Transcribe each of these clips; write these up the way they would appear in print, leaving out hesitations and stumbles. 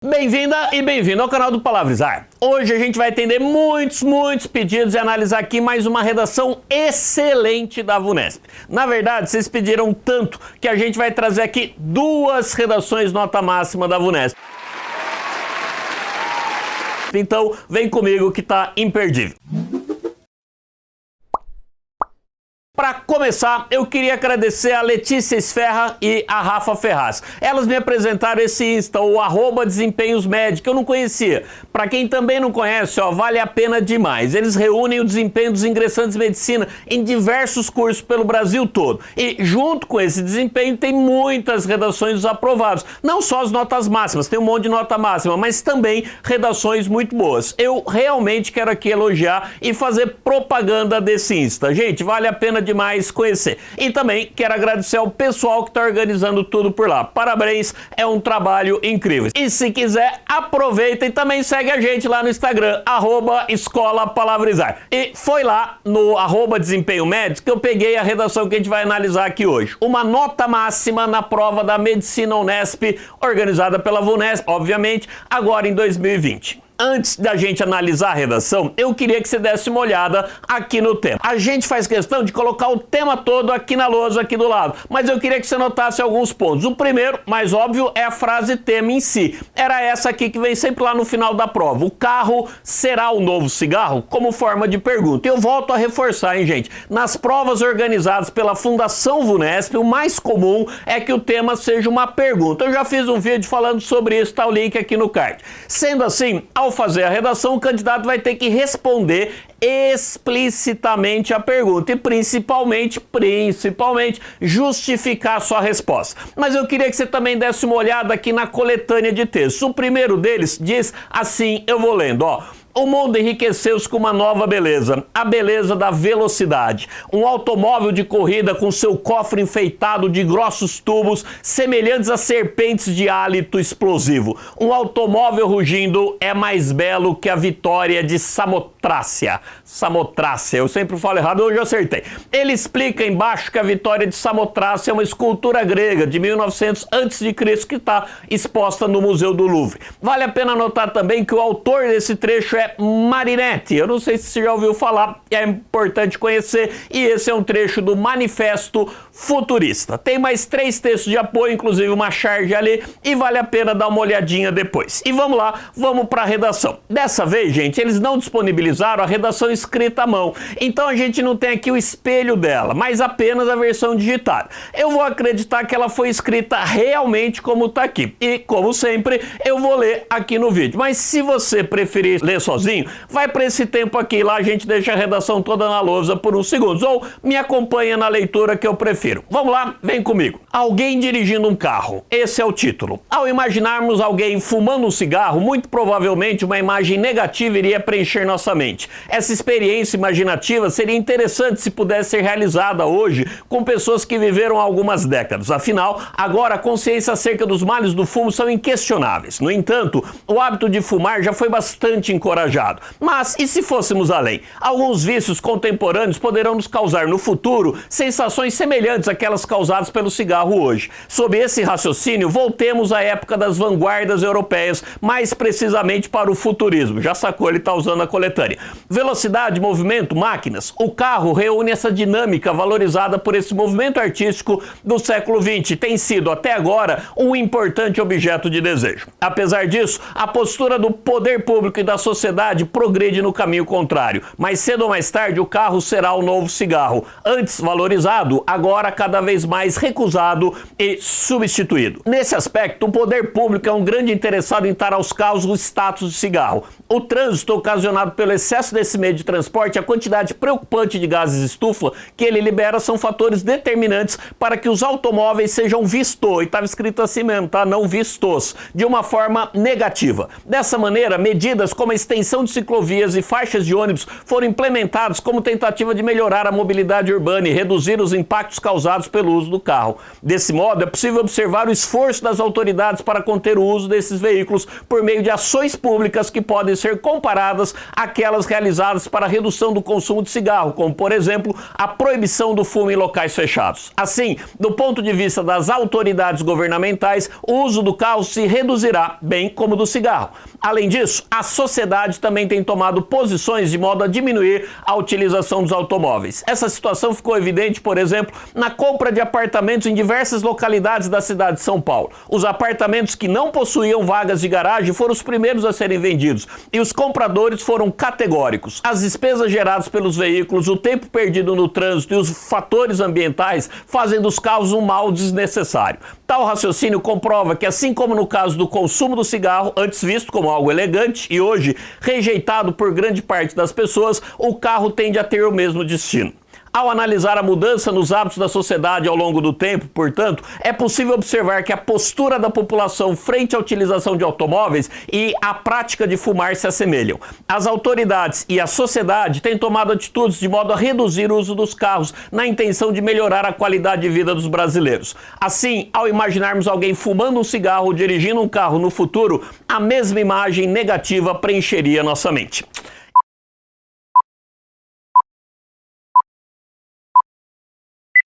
Bem-vinda e bem-vindo ao canal do Palavrizar. Hoje a gente vai atender muitos pedidos e analisar aqui mais uma redação excelente da VUNESP. Na verdade, vocês pediram tanto que a gente vai trazer aqui duas redações nota máxima da VUNESP. Então, vem comigo que tá imperdível. Para começar, eu queria agradecer a Letícia Esferra e a Rafa Ferraz. Elas me apresentaram esse Insta, o @desempenhosmed, que eu não conhecia. Para quem também não conhece, vale a pena demais. Eles reúnem o desempenho dos ingressantes em medicina em diversos cursos pelo Brasil todo. E junto com esse desempenho tem muitas redações dos aprovados. Não só as notas máximas, tem um monte de nota máxima, mas também redações muito boas. Eu realmente quero aqui elogiar e fazer propaganda desse Insta. Gente, vale a pena demais conhecer. E também quero agradecer ao pessoal que está organizando tudo por lá. Parabéns, é um trabalho incrível. E se quiser, aproveita e também segue a gente lá no Instagram, @escolapalavrizar. E foi lá no @desempenhomed que eu peguei a redação que a gente vai analisar aqui hoje. Uma nota máxima na prova da Medicina Unesp, organizada pela VUNESP, obviamente, agora em 2020. Antes da gente analisar a redação, eu queria que você desse uma olhada aqui no tema. A gente faz questão de colocar o tema todo aqui na lousa, aqui do lado, mas eu queria que você notasse alguns pontos. O primeiro, mais óbvio, é a frase tema em si. Era essa aqui que vem sempre lá no final da prova. O carro será o novo cigarro? Como forma de pergunta. E eu volto a reforçar, hein, gente? Nas provas organizadas pela Fundação VUNESP, o mais comum é que o tema seja uma pergunta. Eu já fiz um vídeo falando sobre isso, tá o link aqui no card. Sendo assim, ao fazer a redação, o candidato vai ter que responder explicitamente a pergunta e principalmente justificar a sua resposta. Mas eu queria que você também desse uma olhada aqui na coletânea de textos. O primeiro deles diz assim, eu vou lendo, O mundo enriqueceu-se com uma nova beleza, a beleza da velocidade. Um automóvel de corrida com seu cofre enfeitado de grossos tubos semelhantes a serpentes de hálito explosivo. Um automóvel rugindo é mais belo que a vitória de Samotrácia. Samotrácia, eu sempre falo errado, hoje eu acertei. Ele explica embaixo que a vitória de Samotrácia é uma escultura grega de 1900 a.C. que está exposta no Museu do Louvre. Vale a pena notar também que o autor desse trecho é Marinetti. Eu não sei se você já ouviu falar, é importante conhecer, e esse é um trecho do Manifesto Futurista. Tem mais 3 textos de apoio, inclusive uma charge ali, e vale a pena dar uma olhadinha depois. E vamos lá, vamos para a redação. Dessa vez, gente, eles não disponibilizaram a redação escrita à mão, então a gente não tem aqui o espelho dela, mas apenas a versão digitada. Eu vou acreditar que ela foi escrita realmente como está aqui, e como sempre, eu vou ler aqui no vídeo. Mas se você preferir ler sozinho, vai para esse tempo aqui, lá a gente deixa a redação toda na lousa por uns segundos, ou me acompanha na leitura que eu prefiro. Vamos lá, vem comigo. Alguém dirigindo um carro, esse é o título. Ao imaginarmos alguém fumando um cigarro, muito provavelmente uma imagem negativa iria preencher nossa mente. Essa experiência imaginativa seria interessante se pudesse ser realizada hoje com pessoas que viveram algumas décadas. Afinal, agora a consciência acerca dos males do fumo são inquestionáveis. No entanto, o hábito de fumar já foi bastante encorajado. Mas e se fôssemos além? Alguns vícios contemporâneos poderão nos causar no futuro sensações semelhantes àquelas causadas pelo cigarro hoje. Sob esse raciocínio, voltemos à época das vanguardas europeias, mais precisamente para o futurismo. Já sacou, ele está usando a coletânea. Velocidade, movimento, máquinas. O carro reúne essa dinâmica valorizada por esse movimento artístico do século XX. Tem sido, até agora, um importante objeto de desejo. Apesar disso, a postura do poder público e da sociedade progride no caminho contrário. Mais cedo ou mais tarde, o carro será o novo cigarro. Antes valorizado, agora cada vez mais recusado e substituído. Nesse aspecto, o poder público é um grande interessado em dar aos carros o status de cigarro. O trânsito ocasionado pelo excesso desse meio de transporte e a quantidade preocupante de gases estufa que ele libera são fatores determinantes para que os automóveis sejam vistos, e estava escrito assim mesmo, tá? Não vistos, de uma forma negativa. Dessa maneira, medidas como a extensão extensão de ciclovias e faixas de ônibus foram implementados como tentativa de melhorar a mobilidade urbana e reduzir os impactos causados pelo uso do carro. Desse modo, é possível observar o esforço das autoridades para conter o uso desses veículos por meio de ações públicas que podem ser comparadas àquelas realizadas para a redução do consumo de cigarro, como, por exemplo, a proibição do fumo em locais fechados. Assim, do ponto de vista das autoridades governamentais, o uso do carro se reduzirá, bem como do cigarro. Além disso, a sociedade também tem tomado posições de modo a diminuir a utilização dos automóveis. Essa situação ficou evidente, por exemplo, na compra de apartamentos em diversas localidades da cidade de São Paulo. Os apartamentos que não possuíam vagas de garagem foram os primeiros a serem vendidos e os compradores foram categóricos. As despesas geradas pelos veículos, o tempo perdido no trânsito e os fatores ambientais fazem dos carros um mal desnecessário. Tal raciocínio comprova que, assim como no caso do consumo do cigarro, antes visto como algo elegante e hoje rejeitado por grande parte das pessoas, o carro tende a ter o mesmo destino. Ao analisar a mudança nos hábitos da sociedade ao longo do tempo, portanto, é possível observar que a postura da população frente à utilização de automóveis e à prática de fumar se assemelham. As autoridades e a sociedade têm tomado atitudes de modo a reduzir o uso dos carros, na intenção de melhorar a qualidade de vida dos brasileiros. Assim, ao imaginarmos alguém fumando um cigarro ou dirigindo um carro no futuro, a mesma imagem negativa preencheria nossa mente.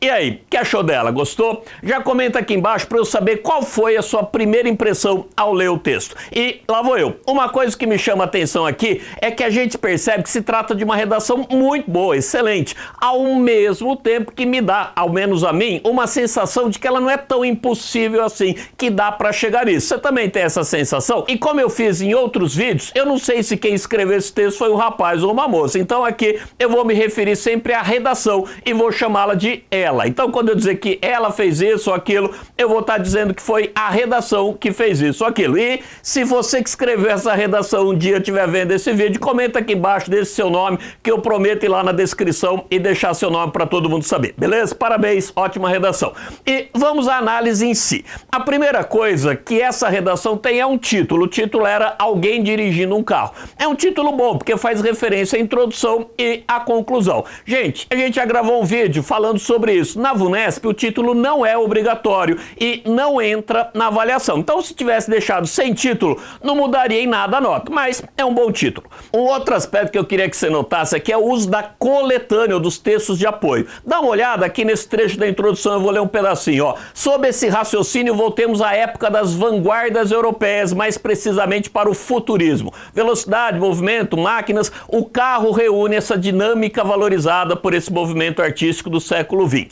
E aí, o que achou dela? Gostou? Já comenta aqui embaixo para eu saber qual foi a sua primeira impressão ao ler o texto. E lá vou eu. Uma coisa que me chama a atenção aqui é que a gente percebe que se trata de uma redação muito boa, excelente, ao mesmo tempo que me dá, ao menos a mim, uma sensação de que ela não é tão impossível assim, que dá para chegar nisso. Você também tem essa sensação? E como eu fiz em outros vídeos, eu não sei se quem escreveu esse texto foi um rapaz ou uma moça. Então aqui eu vou me referir sempre à redação e vou chamá-la de ela. Então, quando eu dizer que ela fez isso ou aquilo, eu vou estar dizendo que foi a redação que fez isso ou aquilo. E se você que escreveu essa redação um dia estiver vendo esse vídeo, comenta aqui embaixo, deixe seu nome, que eu prometo ir lá na descrição e deixar seu nome para todo mundo saber. Beleza? Parabéns, ótima redação. E vamos à análise em si. A primeira coisa que essa redação tem é um título. O título era Alguém Dirigindo um Carro. É um título bom, porque faz referência à introdução e à conclusão. Gente, a gente já gravou um vídeo falando sobre isso. Na VUNESP, o título não é obrigatório e não entra na avaliação. Então, se tivesse deixado sem título, não mudaria em nada a nota, mas é um bom título. Um outro aspecto que eu queria que você notasse aqui é o uso da coletânea ou dos textos de apoio. Dá uma olhada aqui nesse trecho da introdução, eu vou ler um pedacinho, ó. Sob esse raciocínio, voltemos à época das vanguardas europeias, mais precisamente para o futurismo. Velocidade, movimento, máquinas, o carro reúne essa dinâmica valorizada por esse movimento artístico do século XX.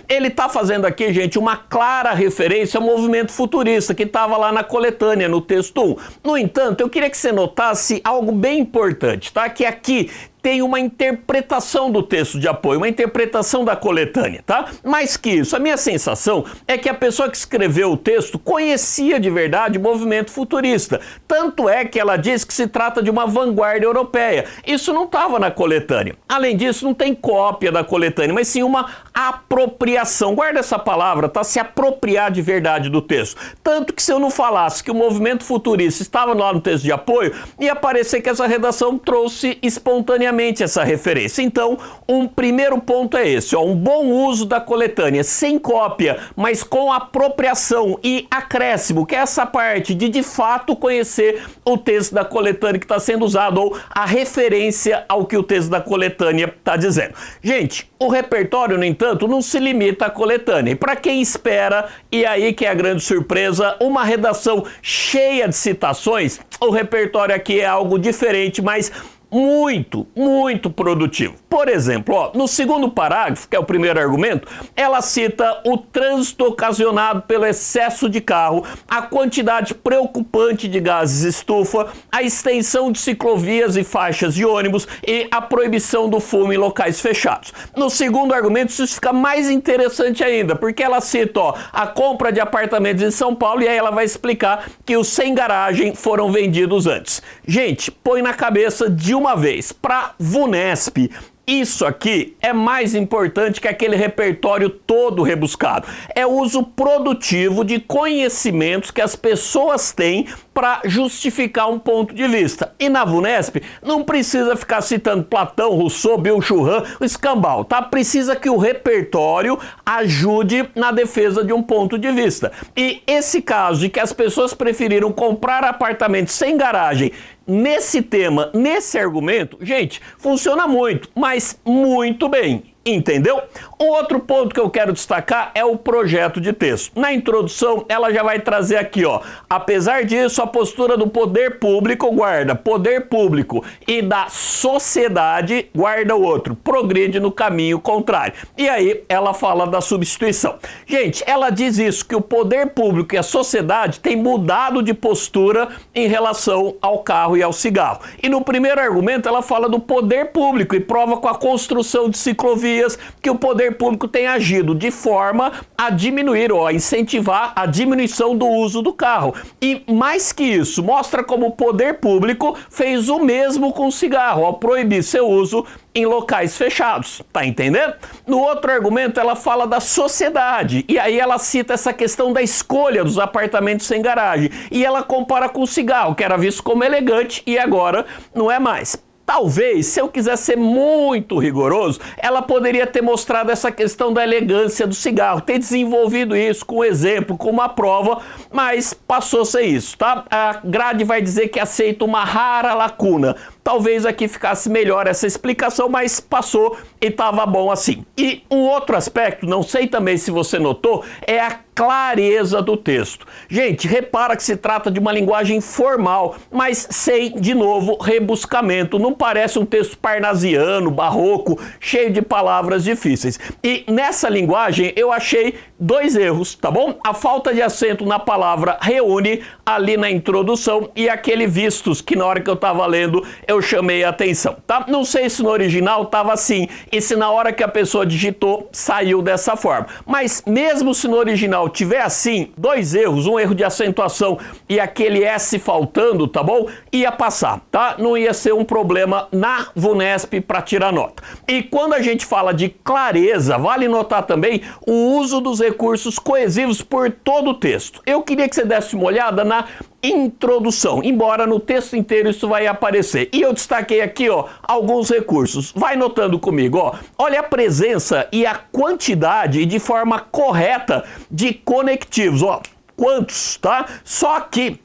Ele está fazendo aqui, gente, uma clara referência ao movimento futurista que estava lá na coletânea, no texto 1. No entanto, eu queria que você notasse algo bem importante, tá? Que aqui tem uma interpretação do texto de apoio, uma interpretação da coletânea, tá? Mais que isso, a minha sensação é que a pessoa que escreveu o texto conhecia de verdade o movimento futurista. Tanto é que ela diz que se trata de uma vanguarda europeia. Isso não estava na coletânea. Além disso, não tem cópia da coletânea, mas sim uma apropriação. Guarda essa palavra, tá? Se apropriar de verdade do texto. Tanto que se eu não falasse que o movimento futurista estava lá no texto de apoio, ia parecer que essa redação trouxe espontaneamente essa referência. Então, um primeiro ponto é esse, ó, um bom uso da coletânea, sem cópia, mas com apropriação e acréscimo, que é essa parte de fato conhecer o texto da coletânea que está sendo usado, ou a referência ao que o texto da coletânea está dizendo. Gente, o repertório, no entanto, não se limita à coletânea. E para quem espera, e aí que é a grande surpresa, uma redação cheia de citações, o repertório aqui é algo diferente, mas muito produtivo. Por exemplo, ó, no segundo parágrafo, que é o primeiro argumento, ela cita o trânsito ocasionado pelo excesso de carro, a quantidade preocupante de gases estufa, a extensão de ciclovias e faixas de ônibus e a proibição do fumo em locais fechados. No segundo argumento, isso fica mais interessante ainda, porque ela cita, ó, a compra de apartamentos em São Paulo e aí ela vai explicar que os sem garagem foram vendidos antes. Gente, põe na cabeça de uma vez, para VUNESP, isso aqui é mais importante que aquele repertório todo rebuscado. É o uso produtivo de conhecimentos que as pessoas têm para justificar um ponto de vista. E na VUNESP não precisa ficar citando Platão, Rousseau, Bill-Churran, o escambau, tá? Precisa que o repertório ajude na defesa de um ponto de vista. E esse caso de que as pessoas preferiram comprar apartamentos sem garagem nesse tema, nesse argumento, gente, funciona muito, mas muito bem. Entendeu? Um outro ponto que eu quero destacar é o projeto de texto. Na introdução, ela já vai trazer aqui, ó. Apesar disso, a postura do poder público guarda poder público e da sociedade guarda o outro, progride no caminho contrário. E aí ela fala da substituição. Gente, ela diz isso, que o poder público e a sociedade têm mudado de postura em relação ao carro e ao cigarro. E no primeiro argumento ela fala do poder público e prova com a construção de ciclovias que o poder público tem agido de forma a diminuir ou a incentivar a diminuição do uso do carro. E mais que isso, mostra como o poder público fez o mesmo com o cigarro, ao proibir seu uso em locais fechados, tá entendendo? No outro argumento ela fala da sociedade, e aí ela cita essa questão da escolha dos apartamentos sem garagem, e ela compara com o cigarro, que era visto como elegante e agora não é mais. Talvez, se eu quiser ser muito rigoroso, ela poderia ter mostrado essa questão da elegância do cigarro, ter desenvolvido isso com um exemplo, com uma prova, mas passou sem isso, tá? A grade vai dizer que aceita uma rara lacuna. Talvez aqui ficasse melhor essa explicação, mas passou e estava bom assim. E um outro aspecto, não sei também se você notou, é a clareza do texto. Gente, repara que se trata de uma linguagem formal, mas sem, de novo, rebuscamento. Não parece um texto parnasiano, barroco, cheio de palavras difíceis. E nessa linguagem eu achei dois erros, tá bom? A falta de acento na palavra reúne ali na introdução e aquele vistos que na hora que eu estava lendo eu chamei a atenção, tá? Não sei se no original estava assim e se na hora que a pessoa digitou saiu dessa forma. Mas mesmo se no original tiver assim, dois erros, um erro de acentuação e aquele S faltando, tá bom? Ia passar, tá? Não ia ser um problema na VUNESP para tirar nota. E quando a gente fala de clareza, vale notar também o uso dos recursos coesivos por todo o texto. Eu queria que você desse uma olhada na introdução, embora no texto inteiro isso vai aparecer. E eu destaquei aqui, ó, alguns recursos. Vai notando comigo, ó. Olha a presença e a quantidade e de forma correta de conectivos, ó. Quantos, tá? Só que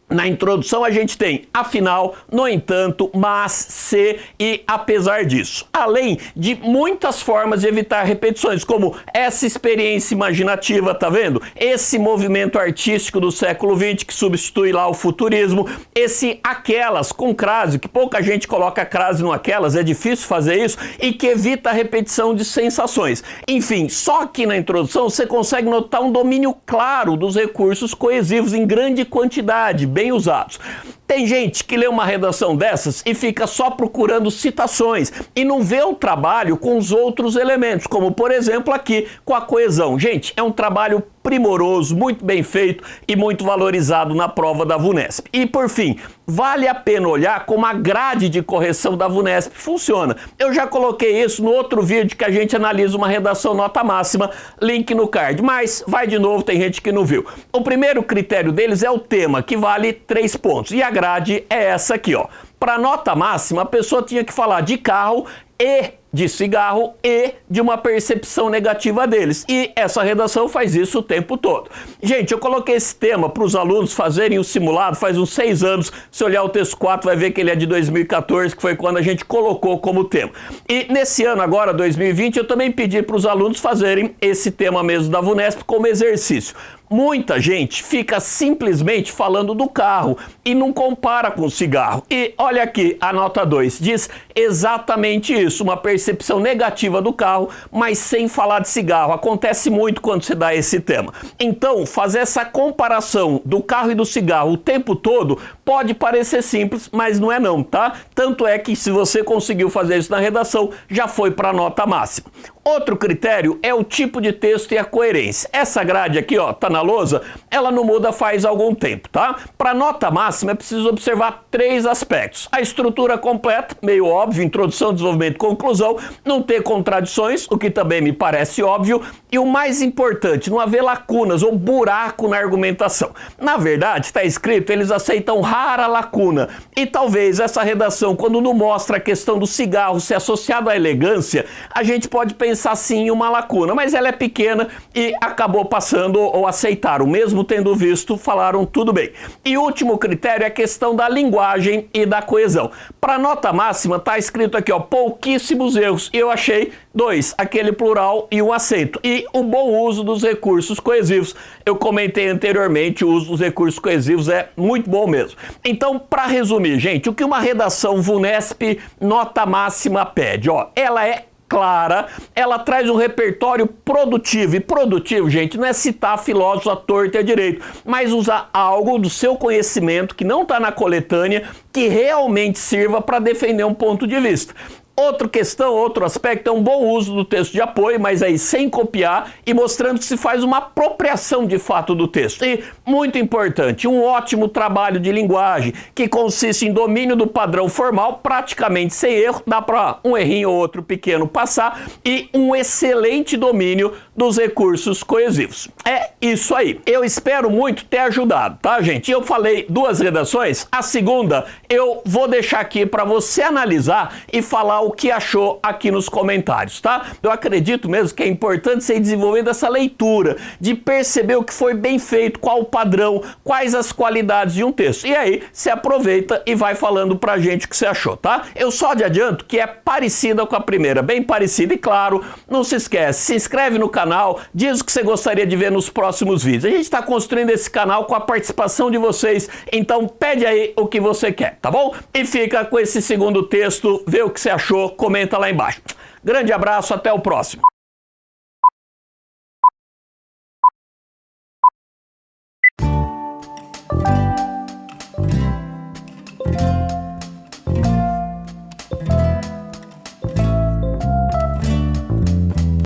na introdução a gente tem afinal, no entanto, mas, se e apesar disso. Além de muitas formas de evitar repetições, como essa experiência imaginativa, tá vendo? Esse movimento artístico do século XX que substitui lá o futurismo, esse aquelas com crase, que pouca gente coloca crase no aquelas, é difícil fazer isso, e que evita a repetição de sensações. Enfim, só aqui na introdução você consegue notar um domínio claro dos recursos coesivos em grande quantidade, bem usados. Tem gente que lê uma redação dessas e fica só procurando citações e não vê o trabalho com os outros elementos, como por exemplo aqui com a coesão. Gente, é um trabalho primoroso, muito bem feito e muito valorizado na prova da VUNESP. E por fim, vale a pena olhar como a grade de correção da VUNESP funciona. Eu já coloquei isso no outro vídeo que a gente analisa uma redação nota máxima, link no card, mas vai de novo, tem gente que não viu. O primeiro critério deles é o tema, que vale 3 pontos, e a grade é essa aqui, ó. Para nota máxima, a pessoa tinha que falar de carro e de cigarro e de uma percepção negativa deles. E essa redação faz isso o tempo todo. Gente, eu coloquei esse tema para os alunos fazerem o simulado faz uns 6 anos. Se olhar o texto 4 vai ver que ele é de 2014, que foi quando a gente colocou como tema. E nesse ano agora, 2020, eu também pedi para os alunos fazerem esse tema mesmo da VUNESP como exercício. Muita gente fica simplesmente falando do carro e não compara com o cigarro. E olha aqui, a nota 2 diz exatamente isso, uma percepção negativa do carro, mas sem falar de cigarro. Acontece muito quando se dá esse tema. Então, fazer essa comparação do carro e do cigarro o tempo todo pode parecer simples, mas não é não, tá? Tanto é que se você conseguiu fazer isso na redação, já foi para a nota máxima. Outro critério é o tipo de texto e a coerência. Essa grade aqui, ó, tá na lousa, ela não muda faz algum tempo, tá? Para nota máxima é preciso observar 3 aspectos. A estrutura completa, meio óbvio, introdução, desenvolvimento, conclusão, não ter contradições, o que também me parece óbvio, e o mais importante, não haver lacunas ou buraco na argumentação. Na verdade, está escrito, eles aceitam rara lacuna, e talvez essa redação, quando não mostra a questão do cigarro ser associado à elegância, a gente pode pensar sim em uma lacuna, mas ela é pequena e acabou passando ou aceitaram, mesmo tendo visto, falaram tudo bem. E o último critério é a questão da linguagem e da coesão. Para nota máxima está escrito aqui, ó, pouquíssimos erros, e eu achei 2, aquele plural e um acento. E o bom uso dos recursos coesivos. Eu comentei anteriormente, o uso dos recursos coesivos é muito bom mesmo. Então, para resumir, gente, o que uma redação VUNESP nota máxima pede? Ó, ela é clara, ela traz um repertório produtivo, e produtivo, gente, não é citar filósofos à torta e à direito, mas usar algo do seu conhecimento que não está na coletânea, que realmente sirva para defender um ponto de vista. Outra questão, outro aspecto é um bom uso do texto de apoio, mas aí sem copiar e mostrando que se faz uma apropriação de fato do texto. E, muito importante, um ótimo trabalho de linguagem, que consiste em domínio do padrão formal, praticamente sem erro, dá para um errinho ou outro pequeno passar, e um excelente domínio dos recursos coesivos. É isso aí. Eu espero muito ter ajudado, tá, gente? Eu falei 2 redações, a segunda eu vou deixar aqui para você analisar e falar o que achou aqui nos comentários, tá? Eu acredito mesmo que é importante você ir desenvolvendo essa leitura, de perceber o que foi bem feito, qual o padrão, quais as qualidades de um texto. E aí, você aproveita e vai falando pra gente o que você achou, tá? Eu só de adianto que é parecida com a primeira, bem parecida, e claro, não se esquece, se inscreve no canal, diz o que você gostaria de ver nos próximos vídeos. A gente está construindo esse canal com a participação de vocês, então pede aí o que você quer, tá bom? E fica com esse segundo texto, vê o que você achou, comenta lá embaixo. Grande abraço, até o próximo.